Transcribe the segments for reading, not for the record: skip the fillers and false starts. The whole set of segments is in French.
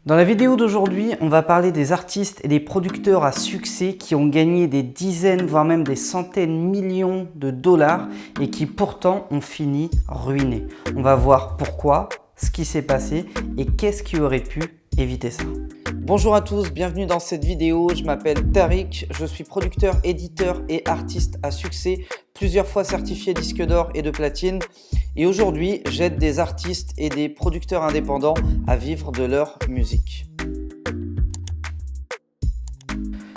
Dans la vidéo d'aujourd'hui, on va parler des artistes et des producteurs à succès qui ont gagné des dizaines, voire même des centaines de millions de dollars et qui pourtant ont fini ruinés. On va voir pourquoi, ce qui s'est passé et qu'est-ce qui aurait pu éviter ça. Bonjour à tous, bienvenue dans cette vidéo. Je m'appelle Tariq, je suis producteur, éditeur et artiste à succès, plusieurs fois certifié disque d'or et de platine. Et aujourd'hui, j'aide des artistes et des producteurs indépendants à vivre de leur musique.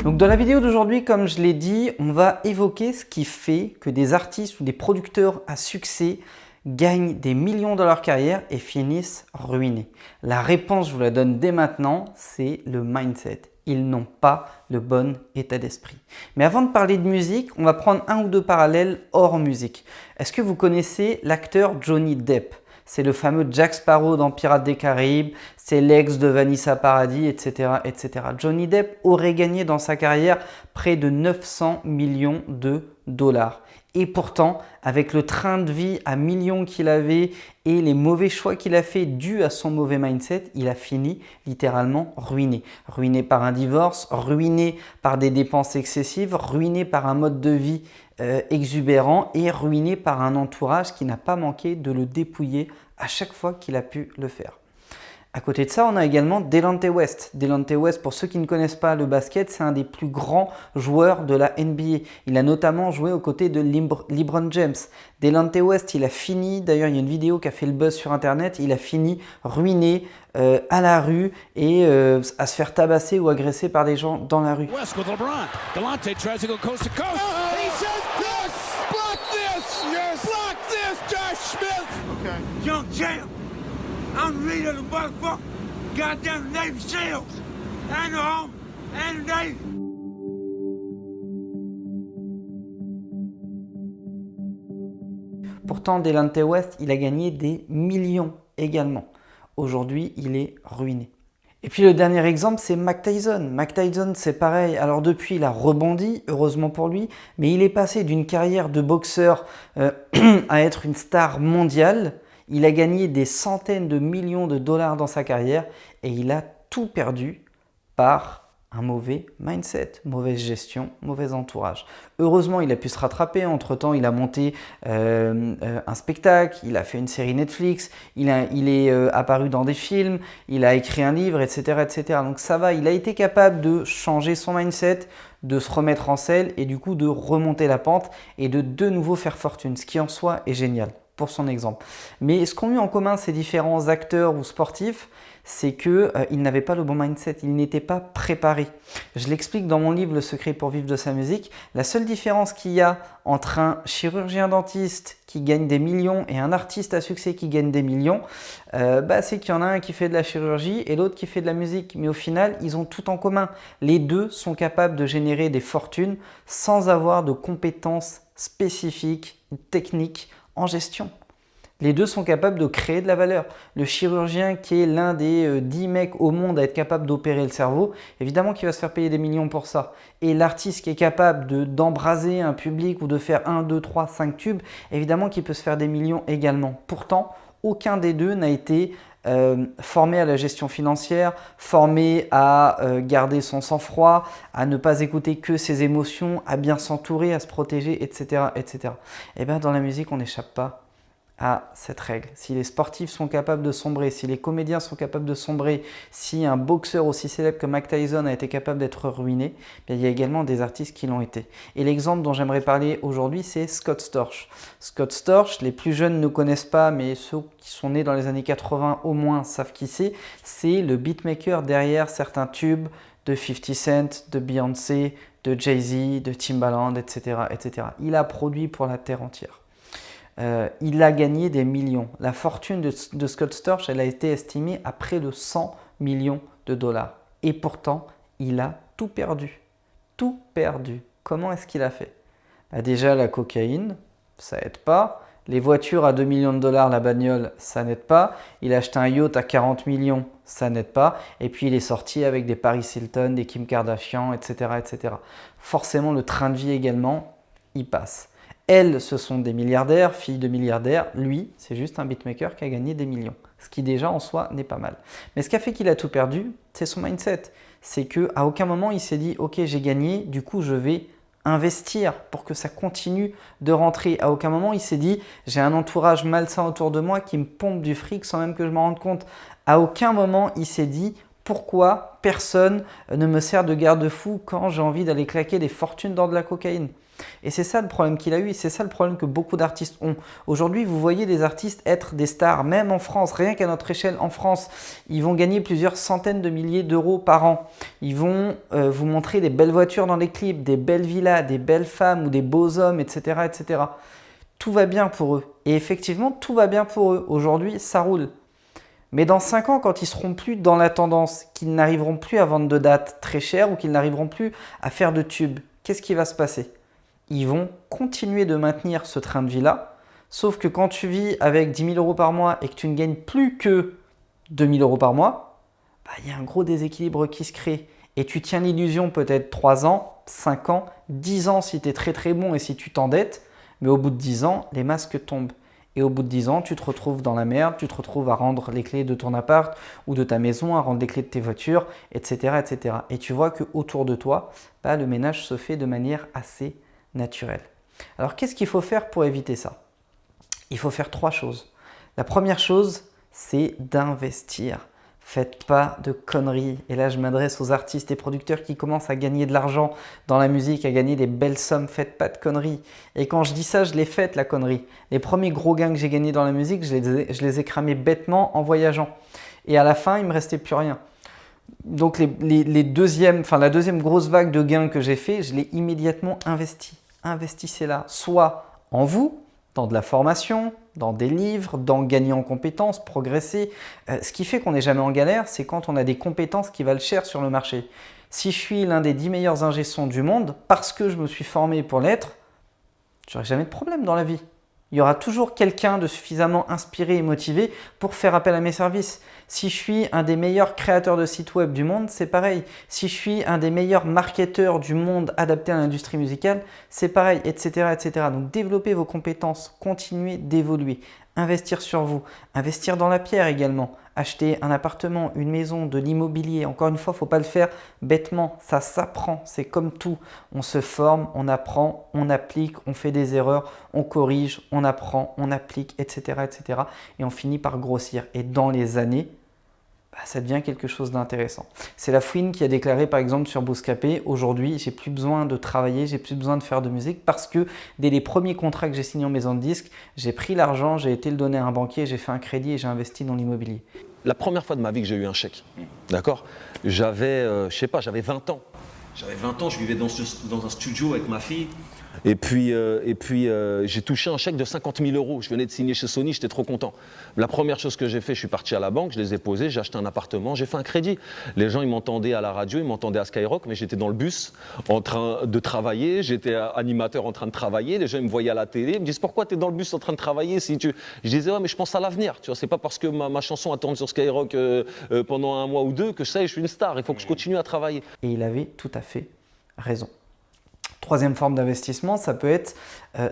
Donc dans la vidéo d'aujourd'hui, comme je l'ai dit, on va évoquer ce qui fait que des artistes ou des producteurs à succès gagnent des millions dans leur carrière et finissent ruinés. La réponse, je vous la donne dès maintenant, c'est le mindset. Ils n'ont pas le bon état d'esprit. Mais avant de parler de musique, on va prendre un ou deux parallèles hors musique. Est-ce que vous connaissez l'acteur Johnny Depp ? C'est le fameux Jack Sparrow dans Pirates des Caraïbes, c'est l'ex de Vanessa Paradis, etc., etc. Johnny Depp aurait gagné dans sa carrière près de 900 millions de dollars. Et pourtant, avec le train de vie à millions qu'il avait et les mauvais choix qu'il a fait dû à son mauvais mindset, il a fini littéralement ruiné. Ruiné par un divorce, ruiné par des dépenses excessives, ruiné par un mode de vie exubérant et ruiné par un entourage qui n'a pas manqué de le dépouiller à chaque fois qu'il a pu le faire. À côté de ça, on a également Delonte West. Delonte West, pour ceux qui ne connaissent pas le basket, c'est un des plus grands joueurs de la NBA. Il a notamment joué aux côtés de LeBron James. Delonte West, il a fini, d'ailleurs il y a une vidéo qui a fait le buzz sur internet, il a fini ruiné à la rue et à se faire tabasser ou agresser par des gens dans la rue. West with LeBron. Delonte tries to go coast to coast. He says yes! Block this! Yes! Block this, Josh Smith! Okay. Young champ, I'm leader of the motherfucker. Goddamn Navy SEALs. And the Army. And the Navy. Pourtant, Delonte West, il a gagné des millions également. Aujourd'hui, il est ruiné. Et puis le dernier exemple, c'est Mike Tyson. Mike Tyson, c'est pareil. Alors depuis, il a rebondi, heureusement pour lui, mais il est passé d'une carrière de boxeur à être une star mondiale. Il a gagné des centaines de millions de dollars dans sa carrière et il a tout perdu par un mauvais mindset, mauvaise gestion, mauvais entourage. Heureusement, il a pu se rattraper. Entre-temps, il a monté un spectacle, il a fait une série Netflix, il est apparu dans des films, il a écrit un livre, etc., etc. Donc ça va, il a été capable de changer son mindset, de se remettre en selle et du coup de remonter la pente et de nouveau faire fortune, ce qui en soi est génial pour son exemple. Mais ce qu'ont eu en commun ces différents acteurs ou sportifs, c'est qu'ils n'avaient pas le bon mindset, ils n'étaient pas préparés. Je l'explique dans mon livre « Le secret pour vivre de sa musique ». La seule différence qu'il y a entre un chirurgien dentiste qui gagne des millions et un artiste à succès qui gagne des millions, c'est qu'il y en a un qui fait de la chirurgie et l'autre qui fait de la musique. Mais au final, ils ont tout en commun. Les deux sont capables de générer des fortunes sans avoir de compétences spécifiques, techniques en gestion. Les deux sont capables de créer de la valeur. Le chirurgien qui est l'un des 10 mecs au monde à être capable d'opérer le cerveau, évidemment qu'il va se faire payer des millions pour ça. Et l'artiste qui est capable d'embraser un public ou de faire 1, 2, 3, 5 tubes, évidemment qu'il peut se faire des millions également. Pourtant, aucun des deux n'a été formé à la gestion financière, formé à garder son sang-froid, à ne pas écouter que ses émotions, à bien s'entourer, à se protéger, etc., etc. Et bien dans la musique, on n'échappe pas à cette règle. Si les sportifs sont capables de sombrer, si les comédiens sont capables de sombrer, si un boxeur aussi célèbre que Mike Tyson a été capable d'être ruiné, bien, il y a également des artistes qui l'ont été. Et l'exemple dont j'aimerais parler aujourd'hui, c'est Scott Storch. Scott Storch, les plus jeunes ne connaissent pas, mais ceux qui sont nés dans les années 80 au moins savent qui c'est. C'est le beatmaker derrière certains tubes de 50 Cent, de Beyoncé, de Jay-Z, de Timbaland, etc., etc. Il a produit pour la terre entière. Il a gagné des millions. La fortune de Scott Storch, elle a été estimée à près de 100 millions de dollars. Et pourtant, il a tout perdu. Tout perdu. Comment est-ce qu'il a fait ? Déjà, la cocaïne, ça n'aide pas. Les voitures à 2 millions de dollars, la bagnole, ça n'aide pas. Il a acheté un yacht à 40 millions, ça n'aide pas. Et puis, il est sorti avec des Paris Hilton, des Kim Kardashian, etc., etc. Forcément, le train de vie également, il passe. Elles, ce sont des milliardaires, filles de milliardaires. Lui, c'est juste un beatmaker qui a gagné des millions. ce qui déjà en soi n'est pas mal. Mais ce qui a fait qu'il a tout perdu, c'est son mindset. C'est qu'à aucun moment il s'est dit « Ok, j'ai gagné, du coup je vais investir pour que ça continue de rentrer ». À aucun moment il s'est dit « J'ai un entourage malsain autour de moi qui me pompe du fric sans même que je m'en rende compte ». À aucun moment il s'est dit « Pourquoi personne ne me sert de garde-fou quand j'ai envie d'aller claquer des fortunes dans de la cocaïne ?» Et c'est ça le problème qu'il a eu, et c'est ça le problème que beaucoup d'artistes ont. Aujourd'hui, vous voyez des artistes être des stars, même en France, rien qu'à notre échelle en France. Ils vont gagner plusieurs centaines de milliers d'euros par an. Ils vont vous montrer des belles voitures dans les clips, des belles villas, des belles femmes ou des beaux hommes, etc., etc. Tout va bien pour eux. Et effectivement, tout va bien pour eux. Aujourd'hui, ça roule. Mais dans 5 ans, quand ils seront plus dans la tendance, qu'ils n'arriveront plus à vendre de dates très chères ou qu'ils n'arriveront plus à faire de tubes, qu'est-ce qui va se passer ? Ils vont continuer de maintenir ce train de vie-là, sauf que quand tu vis avec 10 000 euros par mois et que tu ne gagnes plus que 2 000 euros par mois, il y a un gros déséquilibre qui se crée. Et tu tiens l'illusion peut-être 3 ans, 5 ans, 10 ans si tu es très très bon et si tu t'endettes, mais au bout de 10 ans, les masques tombent. Et au bout de 10 ans, tu te retrouves dans la merde, tu te retrouves à rendre les clés de ton appart ou de ta maison, à rendre les clés de tes voitures, etc. etc. Et tu vois qu'autour de toi, le ménage se fait de manière assez naturelle. Alors, qu'est-ce qu'il faut faire pour éviter ça? Il faut faire 3 choses. La première chose, c'est d'investir. Faites pas de conneries. Et là, je m'adresse aux artistes et producteurs qui commencent à gagner de l'argent dans la musique, à gagner des belles sommes. Faites pas de conneries. Et quand je dis ça, je l'ai faite, la connerie. Les premiers gros gains que j'ai gagnés dans la musique, je les ai cramés bêtement en voyageant. Et à la fin, il ne me restait plus rien. Donc, la deuxième grosse vague de gains que j'ai fait, je l'ai immédiatement investi. Investissez-la, soit en vous, dans de la formation, dans des livres, dans gagner en compétences, progresser. Ce qui fait qu'on n'est jamais en galère, c'est quand on a des compétences qui valent cher sur le marché. Si je suis l'un des 10 meilleurs ingé-sons du monde, parce que je me suis formé pour l'être, j'aurai jamais de problème dans la vie. Il y aura toujours quelqu'un de suffisamment inspiré et motivé pour faire appel à mes services. Si je suis un des meilleurs créateurs de sites web du monde, c'est pareil. Si je suis un des meilleurs marketeurs du monde adapté à l'industrie musicale, c'est pareil, etc., etc. Donc, développez vos compétences, continuez d'évoluer, investir sur vous, investir dans la pierre également, acheter un appartement, une maison, de l'immobilier. Encore une fois, il ne faut pas le faire bêtement, ça s'apprend, c'est comme tout. On se forme, on apprend, on applique, on fait des erreurs, on corrige, on apprend, on applique, etc., etc. Et on finit par grossir. Et dans les années, ça devient quelque chose d'intéressant. C'est La Fouine qui a déclaré par exemple sur Bouscapé, aujourd'hui j'ai plus besoin de travailler, j'ai plus besoin de faire de musique parce que dès les premiers contrats que j'ai signés en maison de disques, j'ai pris l'argent, j'ai été le donner à un banquier, j'ai fait un crédit et j'ai investi dans l'immobilier. La première fois de ma vie que j'ai eu un chèque, d'accord, j'avais 20 ans. J'avais 20 ans, je vivais dans un studio avec ma fille. Et puis j'ai touché un chèque de 50 000 euros. Je venais de signer chez Sony, j'étais trop content. La première chose que j'ai fait, je suis parti à la banque, je les ai posés, j'ai acheté un appartement, j'ai fait un crédit. Les gens, ils m'entendaient à la radio, ils m'entendaient à Skyrock, mais j'étais dans le bus en train de travailler, j'étais animateur en train de travailler, les gens ils me voyaient à la télé, ils me disent pourquoi tu es dans le bus en train de travailler si tu... Je disais ouais mais je pense à l'avenir, tu vois, c'est pas parce que ma chanson a tourné sur Skyrock pendant 1 mois ou 2 que ça y est, je suis une star, il faut que je continue à travailler. Et il avait tout à fait raison. Troisième forme d'investissement, ça peut être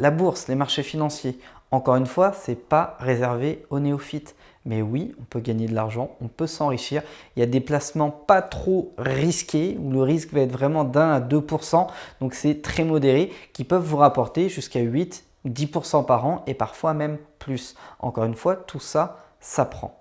la bourse, les marchés financiers. Encore une fois, ce n'est pas réservé aux néophytes. Mais oui, on peut gagner de l'argent, on peut s'enrichir. Il y a des placements pas trop risqués, où le risque va être vraiment d'1 à 2%, donc c'est très modéré, qui peuvent vous rapporter jusqu'à 8-10% par an et parfois même plus. Encore une fois, tout ça s'apprend.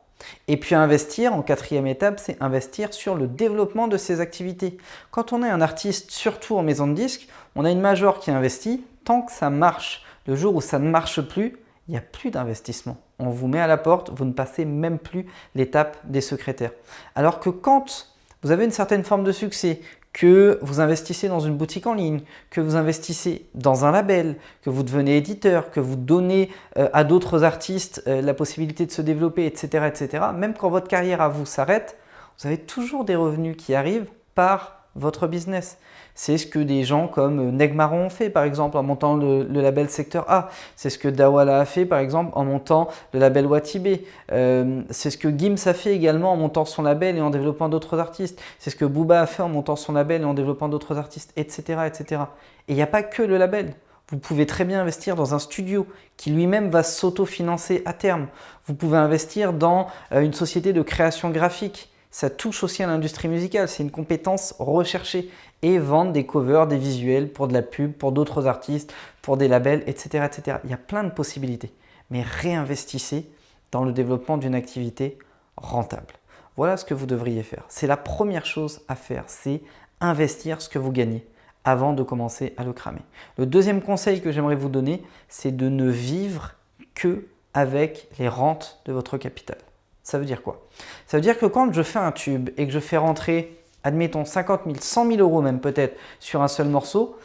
Et puis investir, en 4e étape, c'est investir sur le développement de ses activités. Quand on est un artiste, surtout en maison de disques, on a une major qui investit tant que ça marche. Le jour où ça ne marche plus, il n'y a plus d'investissement. On vous met à la porte, vous ne passez même plus l'étape des secrétaires. Alors que quand vous avez une certaine forme de succès, que vous investissez dans une boutique en ligne, que vous investissez dans un label, que vous devenez éditeur, que vous donnez à d'autres artistes la possibilité de se développer, etc., etc., même quand votre carrière à vous s'arrête, vous avez toujours des revenus qui arrivent par votre business. C'est ce que des gens comme Negmaron ont fait par exemple en montant le label Secteur A. C'est ce que Dawala a fait par exemple en montant le label Watibé. C'est ce que Gims a fait également en montant son label et en développant d'autres artistes. C'est ce que Booba a fait en montant son label et en développant d'autres artistes, etc., etc. Et il n'y a pas que le label. Vous pouvez très bien investir dans un studio qui lui-même va s'autofinancer à terme. Vous pouvez investir dans une société de création graphique. Ça touche aussi à l'industrie musicale, c'est une compétence recherchée. Et vendre des covers, des visuels pour de la pub, pour d'autres artistes, pour des labels, etc., etc. Il y a plein de possibilités. Mais réinvestissez dans le développement d'une activité rentable. Voilà ce que vous devriez faire. C'est la première chose à faire, c'est investir ce que vous gagnez avant de commencer à le cramer. Le deuxième conseil que j'aimerais vous donner, c'est de ne vivre que avec les rentes de votre capital. Ça veut dire quoi? Ça veut dire que quand je fais un tube et que je fais rentrer, admettons 50 000, 100 000 euros même peut-être sur un seul morceau,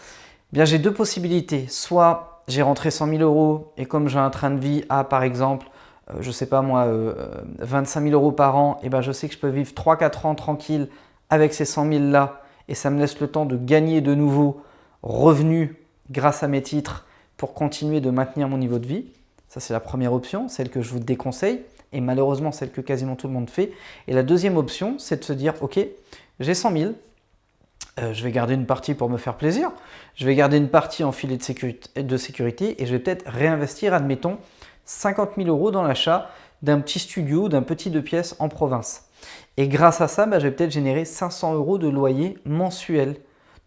eh bien j'ai deux possibilités. Soit j'ai rentré 100 000 euros et comme j'ai un train de vie à par exemple, je ne sais pas moi, 25 000 euros par an, et ben je sais que je peux vivre 3-4 ans tranquille avec ces 100 000 là et ça me laisse le temps de gagner de nouveaux revenus grâce à mes titres pour continuer de maintenir mon niveau de vie. Ça, c'est la première option, celle que je vous déconseille et malheureusement celle que quasiment tout le monde fait. Et la deuxième option, c'est de se dire, ok, j'ai 100 000, je vais garder une partie pour me faire plaisir, je vais garder une partie en filet de sécurité et je vais peut-être réinvestir, admettons, 50 000 euros dans l'achat d'un petit studio, d'un petit 2 pièces en province. Et grâce à ça, je vais peut-être générer 500 euros de loyer mensuel.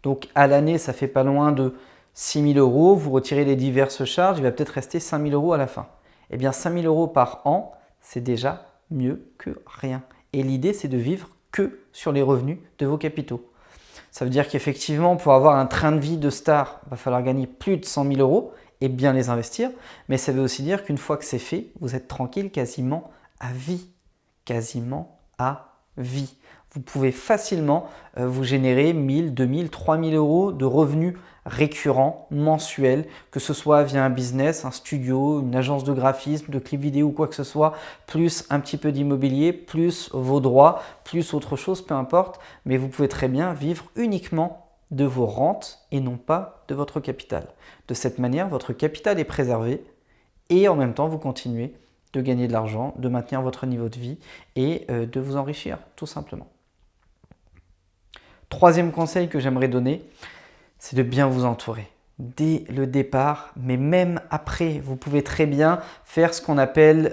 Donc à l'année, ça fait pas loin de 6 000 euros. Vous retirez les diverses charges, il va peut-être rester 5 000 euros à la fin. Eh bien 5 000 euros par an, c'est déjà mieux que rien. Et l'idée, c'est de vivre que sur les revenus de vos capitaux. Ça veut dire qu'effectivement, pour avoir un train de vie de star, il va falloir gagner plus de 100 000 euros et bien les investir. Mais ça veut aussi dire qu'une fois que c'est fait, vous êtes tranquille quasiment à vie. Quasiment à vie. Vous pouvez facilement vous générer 1000, 2000, 3000 euros de revenus récurrents, mensuels, que ce soit via un business, un studio, une agence de graphisme, de clips vidéo ou quoi que ce soit, plus un petit peu d'immobilier, plus vos droits, plus autre chose, peu importe. Mais vous pouvez très bien vivre uniquement de vos rentes et non pas de votre capital. De cette manière, votre capital est préservé et en même temps, vous continuez de gagner de l'argent, de maintenir votre niveau de vie et de vous enrichir, tout simplement. Troisième conseil que j'aimerais donner, c'est de bien vous entourer. Dès le départ, mais même après, vous pouvez très bien faire ce qu'on appelle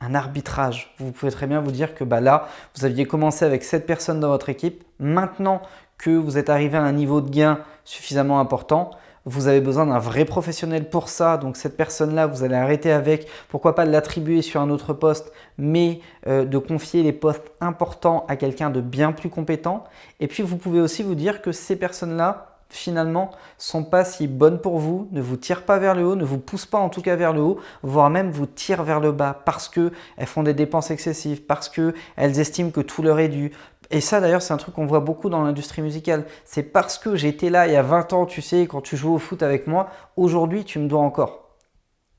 un arbitrage. Vous pouvez très bien vous dire que là, vous aviez commencé avec 7 personnes dans votre équipe. Maintenant que vous êtes arrivé à un niveau de gain suffisamment important, vous avez besoin d'un vrai professionnel pour ça. Donc cette personne-là, vous allez arrêter avec, pourquoi pas l'attribuer sur un autre poste, mais de confier les postes importants à quelqu'un de bien plus compétent. Et puis vous pouvez aussi vous dire que ces personnes-là, finalement, sont pas si bonnes pour vous, ne vous tirent pas vers le haut, ne vous poussent pas en tout cas vers le haut, voire même vous tirent vers le bas parce qu'elles font des dépenses excessives, parce qu'elles estiment que tout leur est dû. Et ça d'ailleurs, c'est un truc qu'on voit beaucoup dans l'industrie musicale. C'est parce que j'étais là il y a 20 ans, tu sais, quand tu jouais au foot avec moi, aujourd'hui tu me dois encore.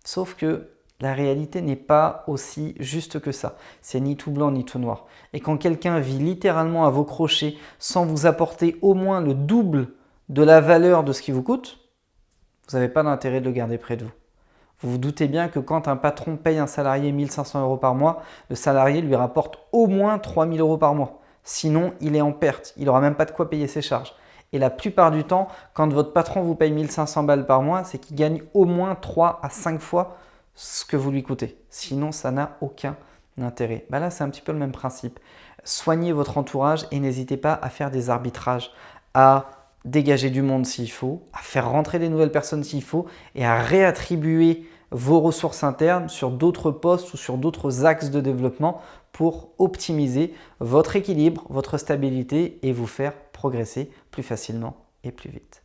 Sauf que la réalité n'est pas aussi juste que ça. C'est ni tout blanc ni tout noir. Et quand quelqu'un vit littéralement à vos crochets sans vous apporter au moins le double de la valeur de ce qui vous coûte, vous n'avez pas d'intérêt de le garder près de vous. Vous vous doutez bien que quand un patron paye un salarié 1 500 euros par mois, le salarié lui rapporte au moins 3 000 euros par mois. Sinon, il est en perte. Il n'aura même pas de quoi payer ses charges. Et la plupart du temps, quand votre patron vous paye 1 500 balles par mois, c'est qu'il gagne au moins 3 à 5 fois ce que vous lui coûtez. Sinon, ça n'a aucun intérêt. Là, c'est un petit peu le même principe. Soignez votre entourage et n'hésitez pas à faire des arbitrages, à dégager du monde s'il faut, à faire rentrer des nouvelles personnes s'il faut et à réattribuer vos ressources internes sur d'autres postes ou sur d'autres axes de développement pour optimiser votre équilibre, votre stabilité et vous faire progresser plus facilement et plus vite.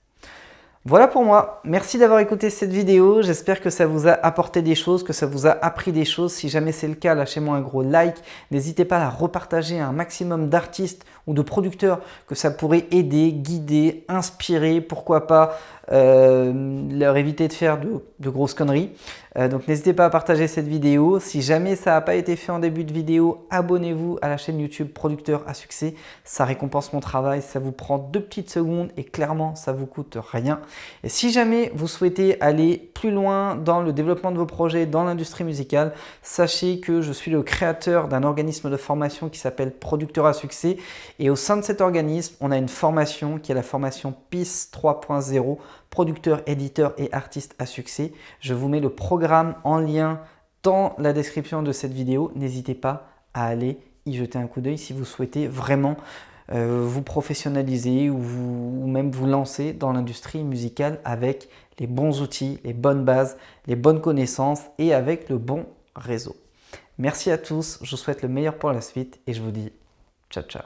Voilà pour moi. Merci d'avoir écouté cette vidéo. J'espère que ça vous a apporté des choses, que ça vous a appris des choses. Si jamais c'est le cas, lâchez-moi un gros like. N'hésitez pas à la repartager à un maximum d'artistes ou de producteurs que ça pourrait aider, guider, inspirer, pourquoi pas leur éviter de faire de grosses conneries. Donc n'hésitez pas à partager cette vidéo. Si jamais ça n'a pas été fait en début de vidéo, abonnez-vous à la chaîne YouTube Producteur à succès. Ça récompense mon travail, ça vous prend 2 petites secondes et clairement ça vous coûte rien. Et si jamais vous souhaitez aller plus loin dans le développement de vos projets dans l'industrie musicale, sachez que je suis le créateur d'un organisme de formation qui s'appelle Producteur à succès. Et au sein de cet organisme, on a une formation qui est la formation PIS 3.0, producteur, éditeur et artiste à succès. Je vous mets le programme en lien dans la description de cette vidéo. N'hésitez pas à aller y jeter un coup d'œil si vous souhaitez vraiment vous professionnaliser ou même vous lancer dans l'industrie musicale avec les bons outils, les bonnes bases, les bonnes connaissances et avec le bon réseau. Merci à tous, je vous souhaite le meilleur pour la suite et je vous dis ciao ciao.